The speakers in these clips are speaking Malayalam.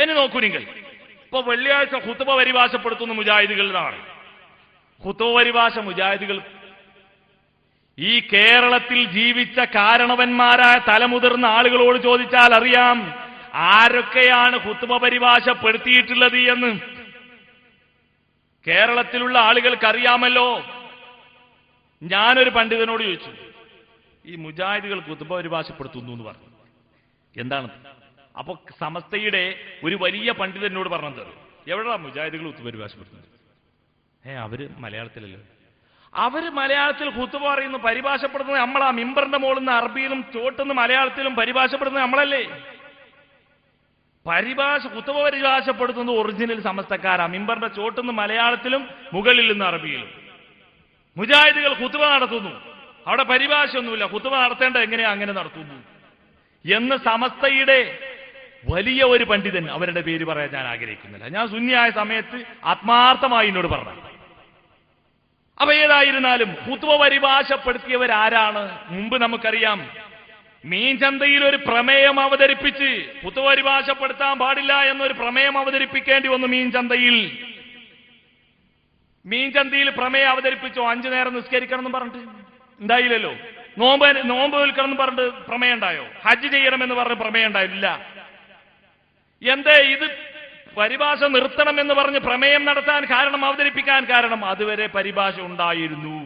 എന്നെ നോക്കൂ നിങ്ങൾ. ഇപ്പൊ വെള്ളിയാഴ്ച ഖുത്ബ പരിഭാഷപ്പെടുത്തുന്ന മുജാഹിദുകളിലാണ്. ഖുത്ബ പരിഭാഷ മുജാഹിദുകൾ ഈ കേരളത്തിൽ ജീവിച്ച കാരണവന്മാരായ തലമുതിർന്ന ആളുകളോട് ചോദിച്ചാൽ അറിയാം ആരൊക്കെയാണ് ഖുത്ബ പരിഭാഷപ്പെടുത്തിയിട്ടുള്ളത് എന്ന്. കേരളത്തിലുള്ള ആളുകൾക്ക് അറിയാമല്ലോ. ഞാനൊരു പണ്ഡിതനോട് ചോദിച്ചു, ഈ മുജാഹിദുകൾ ഖുത്ബ പരിഭാഷപ്പെടുത്തുന്നു എന്ന് പറഞ്ഞു, എന്താണ്? അപ്പൊ സമസ്തയുടെ ഒരു വലിയ പണ്ഡിതനോട് പറഞ്ഞത്, എവിടെയാ മുജാഹിദുകൾ ഖുത്ബ പരിഭാഷപ്പെടുത്തുന്നത്? അവര് മലയാളത്തിലല്ലോ. അവര് മലയാളത്തിൽ ഖുത്ബ പറയുന്നു, പരിഭാഷപ്പെടുന്നത് നമ്മളാ. മിമ്പറിന്റെ മുകളിൽ നിന്ന് അറബിയിലും ചോട്ടെന്ന് മലയാളത്തിലും പരിഭാഷപ്പെടുന്നത് നമ്മളല്ലേ. ഖുത്ബ പരിഭാഷപ്പെടുത്തുന്നത് ഒറിജിനൽ സമസ്തക്കാരാ. മിമ്പറിന്റെ ചോട്ടെന്ന് മലയാളത്തിലും മുകളിൽ നിന്ന് അറബിയിലും. മുജാഹിദുകൾ ഖുത്ബ നടത്തുന്നു, അവിടെ പരിഭാഷയൊന്നുമില്ല. ഖുത്ബ നടത്തേണ്ടത് എങ്ങനെയാ അങ്ങനെ നടത്തുന്നു എന്ന് സമസ്തയുടെ വലിയ ഒരു പണ്ഡിതൻ, അവരുടെ പേര് പറയാൻ ഞാൻ ആഗ്രഹിക്കുന്നില്ല, ഞാൻ സുന്നിയായ സമയത്ത് ആത്മാർത്ഥമായി എന്നോട് പറഞ്ഞു. അപ്പൊ ഏതായിരുന്നാലും ഖുത്ബ പരിഭാഷപ്പെടുത്തിയവരാരാണ്? മുമ്പ് നമുക്കറിയാം, മീൻചന്തയിൽ ഒരു പ്രമേയം അവതരിപ്പിച്ച് ഖുത്ബ പരിഭാഷപ്പെടുത്താൻ പാടില്ല എന്നൊരു പ്രമേയം അവതരിപ്പിക്കേണ്ടി വന്നു. മീൻചന്തയിൽ പ്രമേയം അവതരിപ്പിച്ചോ? 5 നേരം നിസ്കരിക്കണം എന്ന് പറഞ്ഞിട്ട് ഉണ്ടായില്ലല്ലോ. നോമ്പ് വിൽക്കണം എന്ന് പറഞ്ഞിട്ട് പ്രമേയം ഉണ്ടായോ? ഹജ്ജ് ചെയ്യണമെന്ന് പറഞ്ഞ് പ്രമേയം ഉണ്ടായില്ല. എന്തേ ഇത് പരിഭാഷ നിർത്തണം എന്ന് പറഞ്ഞ് പ്രമേയം നടത്താൻ കാരണം, അവതരിപ്പിക്കാൻ കാരണം, അതുവരെ പരിഭാഷ ഉണ്ടായിരുന്നു.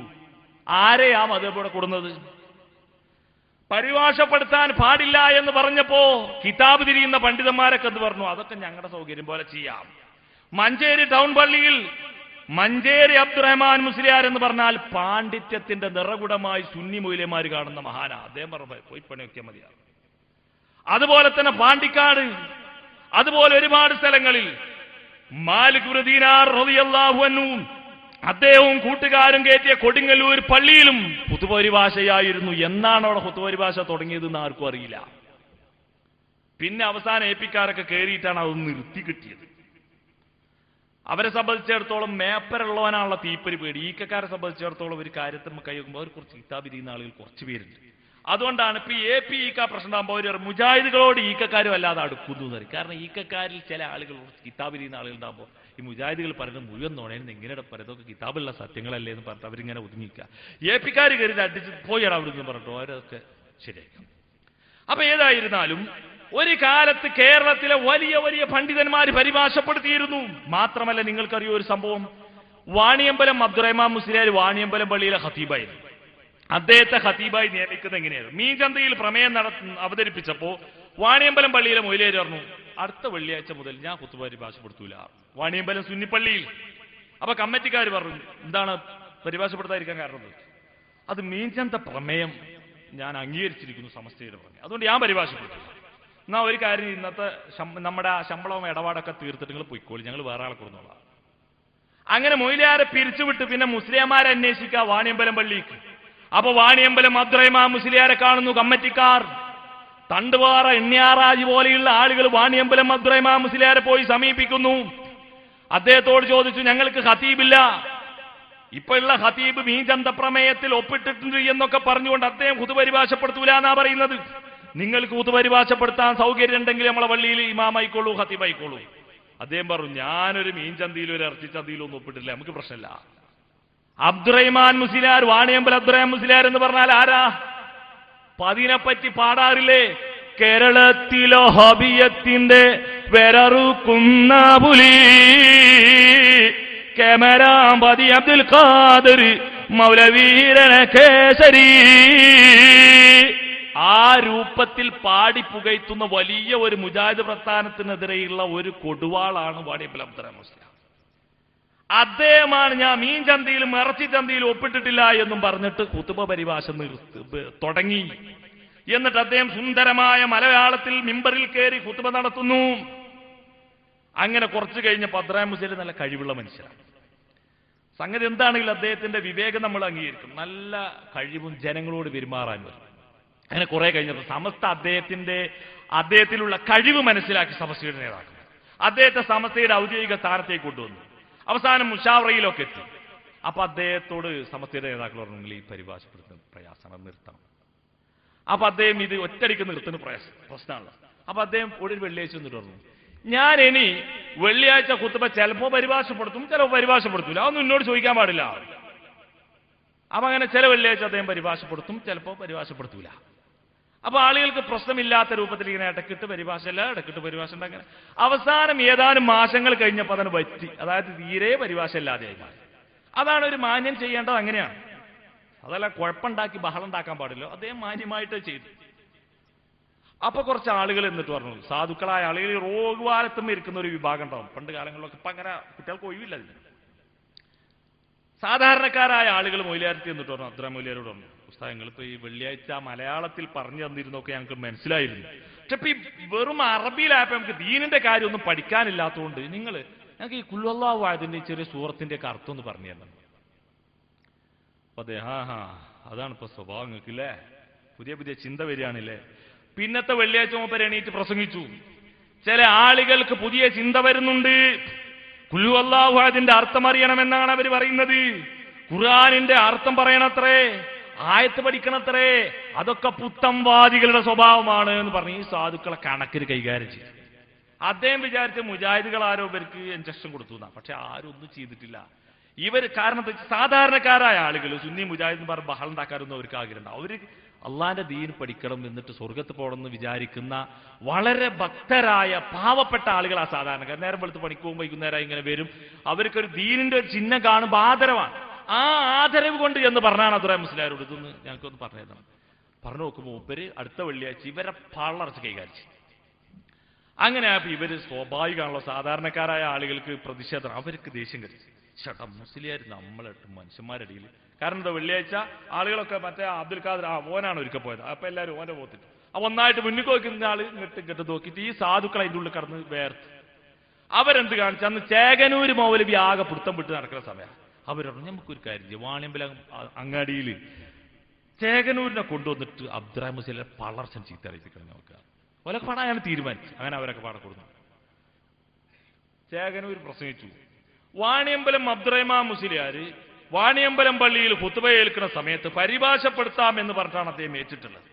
ആരെയാ മതബോടെ കൊടുന്നത്? പരിഭാഷപ്പെടുത്താൻ പാടില്ല എന്ന് പറഞ്ഞപ്പോ കിതാബ് തിരിയുന്ന പണ്ഡിതന്മാരൊക്കെ എന്ത് പറഞ്ഞു? അതൊക്കെ ഞങ്ങളുടെ സൗകര്യം പോലെ ചെയ്യാം. മഞ്ചേരി ടൗൺ പള്ളിയിൽ മഞ്ചേരി അബ്ദുറഹ്മാൻ മുസ്ലിയാർ എന്ന് പറഞ്ഞാൽ പാണ്ഡിത്യത്തിന്റെ നിറകുടമായി സുന്നി മൗലവിമാർ കാണുന്ന മഹാനാ. അദ്ദേഹം പറഞ്ഞു, പോയി പണിയൊക്കെ മതിയാകും. അതുപോലെ തന്നെ പാണ്ടിക്കാട്, അതുപോലെ ഒരുപാട് സ്ഥലങ്ങളിൽ മാലിക് ഇബ്നു ദീനാർ റളിയല്ലാഹു അൻഹു അദ്ദേഹവും കൂട്ടുകാരും കയറ്റിയ കൊടുങ്ങല്ലൂർ പള്ളിയിലും ഖുത്ബ പരിഭാഷയായിരുന്നു. എന്നാണ് അവിടെ ഖുത്ബ പരിഭാഷ തുടങ്ങിയതെന്ന് ആർക്കും അറിയില്ല. പിന്നെ അവസാനം ഏപ്പിക്കാരൊക്കെ കയറിയിട്ടാണ് അതൊന്ന് നിർത്തി കിട്ടിയത്. അവരെ സംബന്ധിച്ചിടത്തോളം മേപ്പരുള്ളവനാണുള്ള തീപ്പൊരി പേടി. ഈക്കക്കാരെ സംബന്ധിച്ചിടത്തോളം ഒരു കാര്യത്തിൽ കൈ വെക്കുമ്പോൾ അവർ കുറച്ച് കിതാബ് ഇരിക്കുന്ന ആളുകൾ കുറച്ച് പേരുണ്ട്. അതുകൊണ്ടാണ് ഇപ്പൊ AP ഈക്ക പ്രശ്നമാകുമ്പോൾ അവർ മുജാഹിദുകളോട് ഈക്കക്കാരും അല്ലാതെ അടുക്കുന്നു എന്ന് പറയും. കാരണം ഈക്കക്കാരിൽ ചില ആളുകൾ കിതാബ് ഇരിക്കുന്ന ആളുകൾ ഉണ്ടാകുമ്പോൾ ഈ മുജാഹിദുകൾ പറയുന്നത് മുഴുവൻ നോണേന്ന് എങ്ങനെ പറയുന്നതൊക്കെ കിതാബുള്ള സത്യങ്ങളല്ലേ എന്ന് പറഞ്ഞിട്ട് അവരിങ്ങനെ ഒതുങ്ങിക്കുക. AP-ക്കാർ കരുതി അടിച്ച് പോയടാ അവിടുന്ന് പറഞ്ഞിട്ടോ അവരൊക്കെ ശരിയായിരിക്കും. അപ്പൊ ഏതായിരുന്നാലും ഒരു കാലത്ത് കേരളത്തിലെ വലിയ വലിയ പണ്ഡിതന്മാർ പരിഭാഷപ്പെടുത്തിയിരുന്നു. മാത്രമല്ല, നിങ്ങൾക്കറിയോ ഒരു സംഭവം? വാണിയമ്പലം അബ്ദുറഹ്മാൻ മുസ്ലിയാർ വാണിയമ്പലം പള്ളിയിലെ ഖതീബായിരുന്നു. അദ്ദേഹത്തെ ഖതീബായി നിയമിക്കുന്നത് എങ്ങനെയായിരുന്നു? മീൻചന്തയിൽ പ്രമേയം അവതരിപ്പിച്ചപ്പോ വാണിയമ്പലം പള്ളിയിലെ മൊയ്ലിയാർ പറഞ്ഞു, അടുത്ത വെള്ളിയാഴ്ച മുതൽ ഞാൻ ഖുത്ബ പരിഭാഷപ്പെടുത്തൂല. വാണിയമ്പലം സുന്നിപ്പള്ളിയിൽ. അപ്പൊ കമ്മിറ്റിക്കാർ പറഞ്ഞു, എന്താണ് പരിഭാഷപ്പെടുത്താതിരിക്കാൻ കാരണം? അത് മീൻചന്ത പ്രമേയം ഞാൻ അംഗീകരിച്ചിരിക്കുന്നു, സമസ്തയുടെ പ്രമേയം, അതുകൊണ്ട് ഞാൻ പരിഭാഷപ്പെടുത്തില്ല. എന്നാ ഒരു കാര്യം, ഇന്നത്തെ നമ്മുടെ ശമ്പളവും ഇടപാടൊക്കെ തീർത്തിട്ട് നിങ്ങൾ പൊയ്ക്കോളി, ഞങ്ങൾ വേറെ ആളെ കൊടുന്നോളാം. അങ്ങനെ മൊയ്ലിയാരെ പിരിച്ചുവിട്ട് പിന്നെ മുസ്ലിംമാരെ അന്വേഷിക്കുക വാണിയമ്പലം പള്ളിക്ക്. അപ്പൊ വാണിയമ്പലം അബ്ദുറഹ്മാൻ മുസ്ലിയാരെ കാണുന്നു കമ്മിറ്റിക്കാർ. തണ്ടുപാറ എണ്ണിയാറാജി പോലെയുള്ള ആളുകൾ വാണിയമ്പലം അബ്ദുറഹ്മാൻ മുസ്ലിയാരെ പോയി സമീപിക്കുന്നു. അദ്ദേഹത്തോട് ചോദിച്ചു, ഞങ്ങൾക്ക് ഖതീബില്ല, ഇപ്പൊ ഉള്ള ഖതീബ് മീൻചന്ത പ്രമേയത്തിൽ ഒപ്പിട്ടിട്ടുണ്ട് എന്നൊക്കെ പറഞ്ഞുകൊണ്ട് അദ്ദേഹം ഖുത്ബ പരിഭാഷപ്പെടുത്തൂല എന്നാ പറയുന്നത്. നിങ്ങൾക്ക് ഖുത്ബ പരിഭാഷപ്പെടുത്താൻ സൗകര്യം ഉണ്ടെങ്കിൽ നമ്മളെ പള്ളിയിൽ ഇമാമായിക്കോളൂ, ഖതീബായിക്കോളൂ. അദ്ദേഹം പറഞ്ഞു, ഞാനൊരു മീൻചന്തയിലും ഒരു ഇറച്ചിച്ചന്തയിലും ഒന്നും ഒപ്പിട്ടില്ല, നമുക്ക് പ്രശ്നമില്ല. അബ്ദുറഹ്മാൻ മുസ്ലിയാർ, വാണിയമ്പലം അബ്ദുറഹ്മാൻ മുസ്ലിയാർ എന്ന് പറഞ്ഞാൽ ആരാ? അതിനെപ്പറ്റി പാടാറില്ലേ? കേരളത്തിലോ ഹബിയത്തിന്റെ വെററുക്കുന്ന പുലി കേമരാമ്പതി അബ്ദുൽ ഖാദർ മൗലവീരണ കേസരി. ആ രൂപത്തിൽ പാടിപ്പുകയ്ത്തുന്ന വലിയ ഒരു മുജാഹിദ് പ്രസ്ഥാനത്തിനെതിരെയുള്ള ഒരു കൊടുവാളാണ് വാണിയമ്പലം അബ്ദുറഹ്മാൻ മുസ്ലിയാർ. അദ്ദേഹമാണ് ഞാൻ മീൻചന്തയിലും ഇറച്ചിച്ചന്തയിലും ഒപ്പിട്ടിട്ടില്ല എന്നും പറഞ്ഞിട്ട് ഖുത്ബ പരിഭാഷ തുടങ്ങി. എന്നിട്ട് അദ്ദേഹം സുന്ദരമായ മലയാളത്തിൽ മിമ്പറിൽ കയറി ഖുത്ബ നടത്തുന്നു. അങ്ങനെ കുറച്ചു കഴിഞ്ഞപ്പോൾ അബ്ദുറഹ്മാൻ മുസ്ലിയാർ നല്ല കഴിവുള്ള മനുഷ്യരാണ്. സംഗതി എന്താണെങ്കിലും അദ്ദേഹത്തിന്റെ വിവേകം നമ്മൾ അംഗീകരിക്കും. നല്ല കഴിവും ജനങ്ങളോട് പെരുമാറാൻ വരും. അങ്ങനെ കുറെ കഴിഞ്ഞപ്പോൾ സമസ്ത അദ്ദേഹത്തിലുള്ള കഴിവ് മനസ്സിലാക്കി സമസ്തയുടെ നേതാക്കൾ അദ്ദേഹത്തെ സമസ്തയുടെ ഔദ്യോഗിക സ്ഥാനത്തേക്ക് കൊണ്ടുവന്നു. അവസാനം മുഷാവറയിലൊക്കെ എത്തി. അപ്പൊ അദ്ദേഹത്തോട് സമസ്തയുടെ നേതാക്കൾ പറഞ്ഞു, ഈ പരിഭാഷപ്പെടുത്തുന്ന പ്രയാസം നിർത്തണം. അപ്പൊ അദ്ദേഹം ഇത് ഒറ്റടിക്ക് നിർത്തുന്ന പ്രശ്നമാണല്ലോ. അപ്പൊ അദ്ദേഹം ഒരു വെള്ളിയാഴ്ച എന്നിട്ട് പറഞ്ഞു, ഞാൻ ഇനി വെള്ളിയാഴ്ച ഖുത്ബ ചിലപ്പോ പരിഭാഷപ്പെടുത്തും, ചിലപ്പോൾ പരിഭാഷപ്പെടുത്തൂല. അതൊന്നും എന്നോട് ചോദിക്കാൻ പാടില്ല. അപ്പൊ അങ്ങനെ ചില വെള്ളിയാഴ്ച അദ്ദേഹം പരിഭാഷപ്പെടുത്തും, ചിലപ്പോൾ പരിഭാഷപ്പെടുത്തൂല. അപ്പൊ ആളുകൾക്ക് പ്രശ്നമില്ലാത്ത രൂപത്തിൽ ഇങ്ങനെ ഇടക്കിട്ട് പരിഭാഷയല്ല, ഇടക്കിട്ട് പരിഭാഷ ഉണ്ടാക്കാൻ അവസാനം ഏതാനും മാസങ്ങൾ കഴിഞ്ഞപ്പോൾ അതിന് പറ്റി. അതായത് തീരെ പരിഭാഷ ഇല്ലാതെയായി മാറി. അതാണ് ഒരു മാന്യം ചെയ്യേണ്ടത്. അങ്ങനെയാണ്. അതല്ല കുഴപ്പമുണ്ടാക്കി ബഹളം ഉണ്ടാക്കാൻ പാടില്ല. അദ്ദേഹം മാന്യമായിട്ട് ചെയ്തു. അപ്പൊ കുറച്ച് ആളുകൾ എന്നിട്ട് പറഞ്ഞു, സാധുക്കളായ ആളുകൾ റോഗുവാലത്തും ഇരിക്കുന്ന ഒരു വിഭാഗം ഉണ്ടാവും. പണ്ട് കാലങ്ങളിലൊക്കെ ഇപ്പൊ അങ്ങനെ കുട്ടികൾക്ക് ഒഴിവില്ല. ഇതിന് സാധാരണക്കാരായ ആളുകൾ മൊയിലാരത്തി എന്നിട്ട് പറഞ്ഞു, അബ്ദുറഹ്മാൻ മൊയിലാരോട് പറഞ്ഞു, പുസ്തകങ്ങൾ ഇപ്പൊ ഈ വെള്ളിയാഴ്ച മലയാളത്തിൽ പറഞ്ഞു തന്നിരുന്നൊക്കെ ഞങ്ങൾക്ക് മനസ്സിലായിരുന്നു. പക്ഷെ ഇപ്പൊ ഈ വെറും അറബിയിലായപ്പോ നമുക്ക് ദീനിന്റെ കാര്യം ഒന്നും പഠിക്കാനില്ലാത്തതുകൊണ്ട് നിങ്ങൾ ഞങ്ങൾക്ക് ഈ കുൽഹുവല്ലാഹു അഹദിന്റെ ചെറിയ സൂറത്തിന്റെ ഒക്കെ അർത്ഥം ഒന്ന് പറഞ്ഞു തരണം. അപ്പൊ അതെ, അതാണ് ഇപ്പൊ സ്വഭാവം നിങ്ങൾക്കില്ലേ, പുതിയ പുതിയ ചിന്ത വരികയാണില്ലേ. പിന്നത്തെ വെള്ളിയാഴ്ച മൂപ്പര് എണീറ്റ് പ്രസംഗിച്ചു. ചില ആളുകൾക്ക് പുതിയ ചിന്ത വരുന്നുണ്ട്. കുൽഹുവല്ലാഹു അഹദിന്റെ അർത്ഥം അറിയണമെന്നാണ് അവർ പറയുന്നത്. ഖുർആനിന്റെ അർത്ഥം പറയണത്രേ, ആയത്ത് പഠിക്കണത്രേ. അതൊക്കെ പുത്തംവാദികളുടെ സ്വഭാവമാണ് എന്ന് പറഞ്ഞ് ഈ സാധുക്കളെ കണക്കിന് കൈകാര്യം ചെയ്തു. അദ്ദേഹം വിചാരിച്ച് മുജാഹിദുകൾ ആരോ ഇവർക്ക് ഇൻജക്ഷൻ കൊടുത്തു എന്നാ. പക്ഷെ ആരും ഒന്നും ചെയ്തിട്ടില്ല. ഇവർ കാരണം സാധാരണക്കാരായ ആളുകൾ സുന്നി മുജാഹിദ് പറഞ്ഞ് ബഹളം ഉണ്ടാക്കാനൊന്നും അവർക്ക് ആഗ്രഹമുണ്ട്. അവര് അള്ളാന്റെ ദീൻ പഠിക്കണം, എന്നിട്ട് സ്വർഗത്ത് പോകണമെന്ന് വിചാരിക്കുന്ന വളരെ ഭക്തരായ പാവപ്പെട്ട ആളുകൾ. ആ സാധാരണക്കാർ നേരം വെളുത്ത് പണിക്ക് പോകുമ്പോൾ വൈകുന്നേരം ഇങ്ങനെ വരും. അവർക്കൊരു ദീനിന്റെ ഒരു ചിഹ്നം കാണുമ്പോൾ ആദരവാണ്. ആ ആദരവ് കൊണ്ട് എന്ന് പറഞ്ഞാണ് അബ്ദുറഹ്മാൻ മുസ്ലിയാരോട് ഇതൊന്ന് ഞങ്ങൾക്കൊന്ന് പറഞ്ഞു തരണം. പറഞ്ഞു നോക്കുമ്പോൾ മൂപ്പര് അടുത്ത വെള്ളിയാഴ്ച ഇവരെ പള്ളർച്ച് കൈകാര്യം ചെയ്യും. അങ്ങനെ ഇവര് സ്വാഭാവികമാണല്ലോ, സാധാരണക്കാരായ ആളുകൾക്ക് പ്രതിഷേധം, അവർക്ക് ദേഷ്യം കരുതി. ചേട്ടാ മുസ്ലിയാർ നമ്മളിട്ട് മനുഷ്യന്മാരടിയിൽ. കാരണം എന്താ, വെള്ളിയാഴ്ച ആളുകളൊക്കെ മറ്റേ അബ്ദുൽ ഖാദർ ഓനാണ് ഒരുക്ക പോയത്. അപ്പൊ എല്ലാവരും ഓന്റെ പോത്തിട്ട് അപ്പൊ ഒന്നായിട്ട് മുന്നിൽ നോക്കുന്ന ആള് ഇങ്ങോട്ട് നോക്കിയിട്ട് ഈ സാധുക്കളെ അതിൻ്റെ ഉള്ളിൽ കടന്ന് വേർത്ത് അവരെന്ത് കാണിച്ചു. അന്ന് ചേകനൂര് മൗലവി ആകെ പിടുത്തം വിട്ട് നടക്കുന്ന സമയം അവർ പറഞ്ഞു, നമുക്കൊരു കാര്യം ചെയ്യും, വാണിയമ്പലം അങ്ങാടിയിൽ ചേകനൂരിനെ കൊണ്ടുവന്നിട്ട് അബ്ദുറഹ്മാൻ മുസ്ലിയാരെ പളർച്ചൻ ചീത്ത അറിയിപ്പിക്കണം നമുക്ക്. ഓലൊക്കെ പാടാൻ അങ്ങനെ തീരുമാനിച്ചു. അങ്ങനെ അവരൊക്കെ പാടെ കൊടുത്തു. ചേകനൂർ പ്രസംഗിച്ചു. വാണിയമ്പലം അബ്ദുറഹ്മാൻ മുസ്ലിയാര് വാണിയമ്പലം പള്ളിയിൽ ഖുത്ബ ഏൽക്കുന്ന സമയത്ത് പരിഭാഷപ്പെടുത്താം എന്ന് പറഞ്ഞിട്ടാണ് അദ്ദേഹം ഏറ്റിട്ടുള്ളത്.